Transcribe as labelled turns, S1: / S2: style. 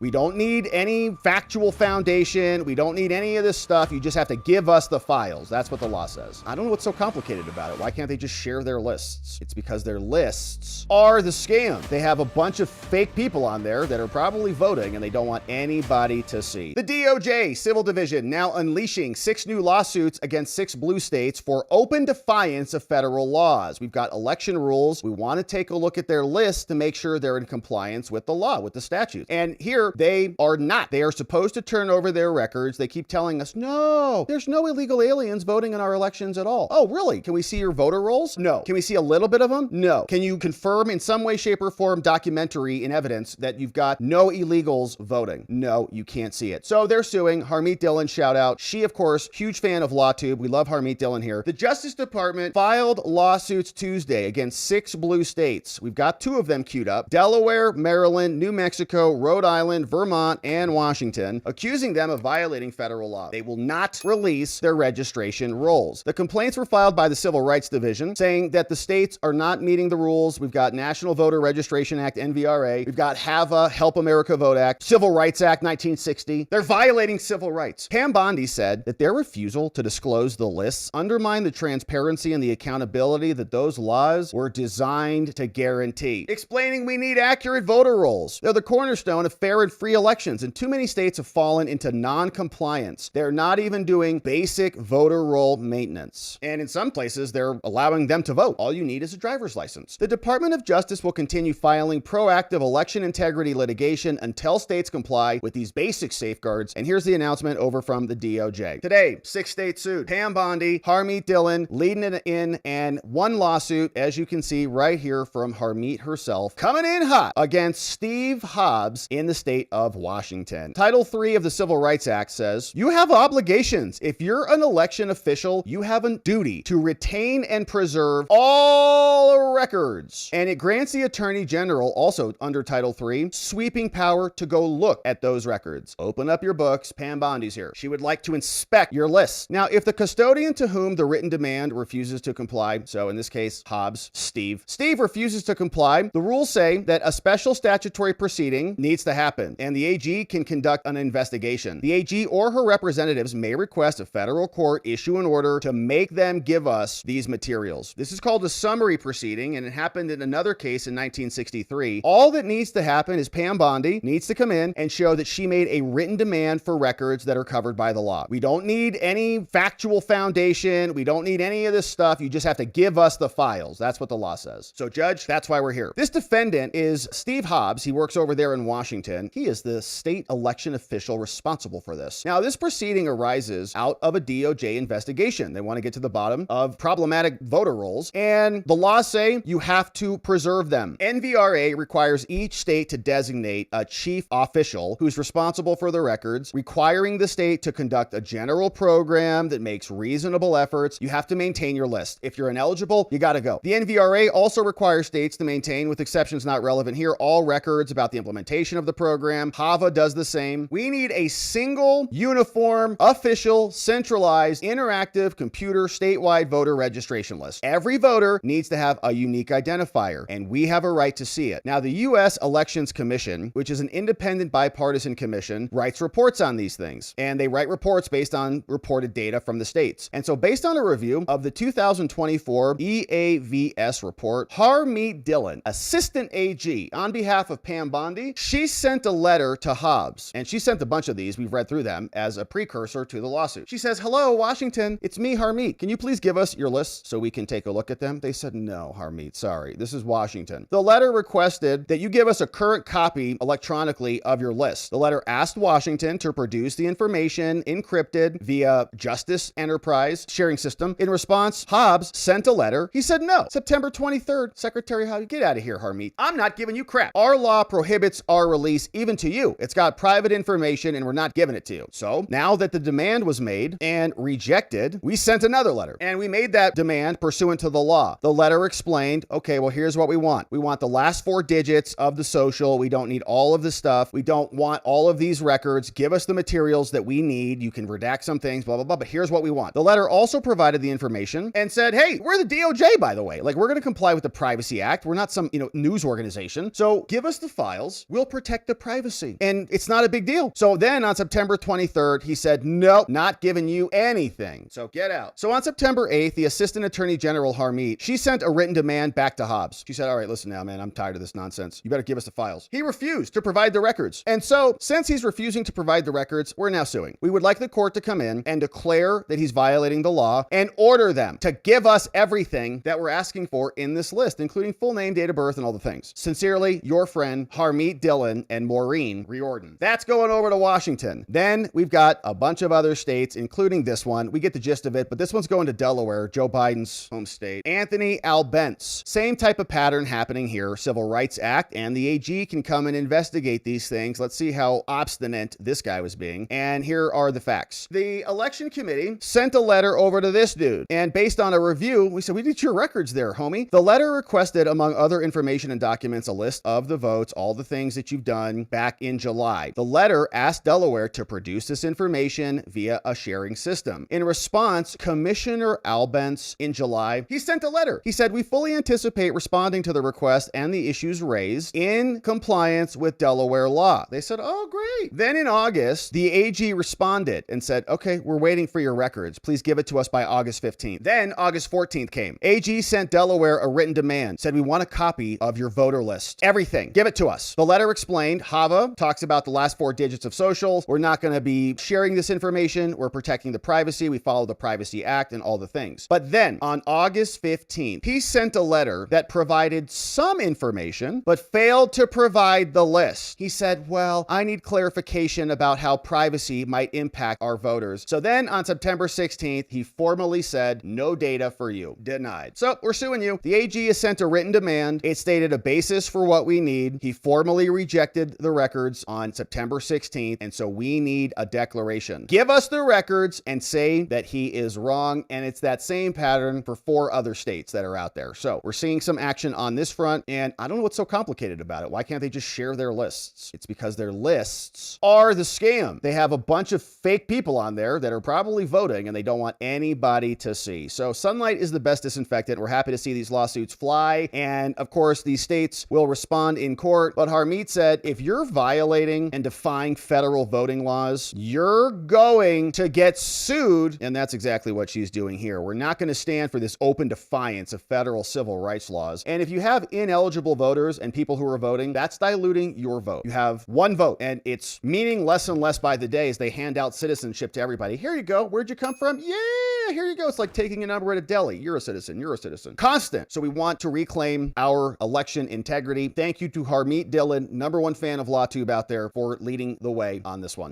S1: We don't need any factual foundation. We don't need any of this stuff. You just have to give us the files. That's what the law says. I don't know what's so complicated about it. Why can't they just share their lists? It's because their lists are the scam. They have a bunch of fake people on there that are probably voting and they don't want anybody to see. The DOJ Civil Division now unleashing 6 new lawsuits against 6 blue states for open defiance of federal laws. We've got election rules. We want to take a look at their list to make sure they're in compliance with the law, with the statutes. And here they are not. They are supposed to turn over their records. They keep telling us, no, there's no illegal aliens voting in our elections at all. Oh, really? Can we see your voter rolls? No. Can we see a little bit of them? No. Can you confirm in some way, shape, or form, documentary in evidence that you've got no illegals voting? No, you can't see it. So they're suing. Harmeet Dillon, shout out. She, of course, huge fan of LawTube. We love Harmeet Dillon here. The Justice Department filed lawsuits Tuesday against 6 blue states. We've got 2 of them queued up: Delaware, Maryland, New Mexico, Rhode Island, Vermont, and Washington, accusing them of violating federal law. They will not release their registration rolls. The complaints were filed by the Civil Rights Division, saying that the states are not meeting the rules. We've got National Voter Registration Act, NVRA. We've got HAVA, Help America Vote Act, Civil Rights Act, 1960. They're violating civil rights. Pam Bondi said that their refusal to disclose the lists undermined the transparency and the accountability that those laws were designed to guarantee, explaining we need accurate voter rolls. They're the cornerstone of fair and free elections, and too many states have fallen into non-compliance. They're not even doing basic voter roll maintenance. And in some places, they're allowing them to vote. All you need is a driver's license. The Department of Justice will continue filing proactive election integrity litigation until states comply with these basic safeguards. And here's the announcement over from the DOJ. Today, 6 states sued. Pam Bondi, Harmeet Dillon leading it in, and 1 lawsuit, as you can see right here from Harmeet herself, coming in hot against Steve Hobbs in the state of Washington. Title 3 of the Civil Rights Act says, you have obligations. If you're an election official, you have a duty to retain and preserve all records. And it grants the Attorney General, also under Title 3, sweeping power to go look at those records. Open up your books. Pam Bondi's here. She would like to inspect your list. Now, if the custodian to whom the written demand refuses to comply, so in this case, Hobbs, Steve refuses to comply, the rules say that a special statutory proceeding needs to happen, and the AG can conduct an investigation. The AG or her representatives may request a federal court issue an order to make them give us these materials. This is called a summary proceeding, and it happened in another case in 1963. All that needs to happen is Pam Bondi needs to come in and show that she made a written demand for records that are covered by the law. We don't need any factual foundation. We don't need any of this stuff. You just have to give us the files. That's what the law says. So, Judge, that's why we're here. This defendant is Steve Hobbs. He works over there in Washington. He is the state election official responsible for this. Now, this proceeding arises out of a DOJ investigation. They want to get to the bottom of problematic voter rolls, and the laws say you have to preserve them. NVRA requires each state to designate a chief official who's responsible for the records, requiring the state to conduct a general program that makes reasonable efforts. You have to maintain your list. If you're ineligible, you got to go. The NVRA also requires states to maintain, with exceptions not relevant here, all records about the implementation of the program. HAVA does the same. We need a single, uniform, official, centralized, interactive computer statewide voter registration list. Every voter needs to have a unique identifier, and we have a right to see it. Now, the U.S. Elections Commission, which is an independent bipartisan commission, writes reports on these things, and they write reports based on reported data from the states. And so based on a review of the 2024 EAVS report, Harmeet Dillon, assistant AG, on behalf of Pam Bondi, she sent a letter to Hobbs, and she sent a bunch of these. We've read through them as a precursor to the lawsuit. She says, hello, Washington, it's me, Harmeet. Can you please give us your lists so we can take a look at them? They said, no, Harmeet, sorry, this is Washington. The letter requested that you give us a current copy electronically of your list. The letter asked Washington to produce the information encrypted via Justice Enterprise sharing system. In response, Hobbs sent a letter. He said, no. September 23rd, Secretary Hobbs, get out of here, Harmeet. I'm not giving you crap. Our law prohibits our release even to you. It's got private information and we're not giving it to you. So now that the demand was made and rejected, we sent another letter, and we made that demand pursuant to the law. The letter explained, okay, well, here's what we want. We want the last 4 digits of the social. We don't need all of the stuff. We don't want all of these records. Give us the materials that we need. You can redact some things, blah, blah, blah, but here's what we want. The letter also provided the information and said, hey, we're the DOJ, by the way. Like, we're going to comply with the Privacy Act. We're not some, news organization. So give us the files. We'll protect the privacy. And it's not a big deal. So then on September 23rd, he said, nope, not giving you anything. So get out. So on September 8th, the Assistant Attorney General Harmeet, she sent a written demand back to Hobbs. She said, all right, listen now, man, I'm tired of this nonsense. You better give us the files. He refused to provide the records. And so since he's refusing to provide the records, we're now suing. We would like the court to come in and declare that he's violating the law and order them to give us everything that we're asking for in this list, including full name, date of birth, and all the things. Sincerely, your friend, Harmeet Dillon and Maureen Riordan. That's going over to Washington. Then we've got a bunch of other states, including this one. We get the gist of it, but this one's going to Delaware, Joe Biden's home state. Anthony Albence. Same type of pattern happening here. Civil Rights Act, and the AG can come and investigate these things. Let's see how obstinate this guy was being. And here are the facts. The election committee sent a letter over to this dude, and based on a review, we said, we need your records there, homie. The letter requested, among other information and documents, a list of the votes, all the things that you've done back in July. The letter asked Delaware to produce this information via a sharing system. In response, Commissioner Albence in July, he sent a letter. He said, we fully anticipate responding to the request and the issues raised in compliance with Delaware law. They said, oh, great. Then in August, the AG responded and said, okay, we're waiting for your records. Please give it to us by August 15th. Then August 14th came. AG sent Delaware a written demand, said, we want a copy of your voter list. Everything. Give it to us. The letter explained, HAVA talks about the last 4 digits of socials. We're not going to be sharing this information. We're protecting the privacy. We follow the Privacy Act and all the things. But then on August 15th, he sent a letter that provided some information, but failed to provide the list. He said, well, I need clarification about how privacy might impact our voters. So then on September 16th, he formally said, no data for you. Denied. So we're suing you. The AG has sent a written demand. It stated a basis for what we need. He formally rejected the records on September 16th. And so we need a declaration. Give us the records and say that he is wrong. And it's that same pattern for 4 other states that are out there. So we're seeing some action on this front. And I don't know what's so complicated about it. Why can't they just share their lists? It's because their lists are the scam. They have a bunch of fake people on there that are probably voting and they don't want anybody to see. So sunlight is the best disinfectant. We're happy to see these lawsuits fly. And of course, these states will respond in court. But Harmeet said, if you're violating and defying federal voting laws, you're going to get sued. And that's exactly what she's doing here. We're not going to stand for this open defiance of federal civil rights laws. And if you have ineligible voters and people who are voting, that's diluting your vote. You have one vote and it's meaning less and less by the day as they hand out citizenship to everybody. Here you go. Where'd you come from? Yeah, here you go. It's like taking a number at a deli. You're a citizen. You're a citizen. Constant. So we want to reclaim our election integrity. Thank you to Harmeet Dillon, #1 fan of LawTube out there, for leading the way on this one.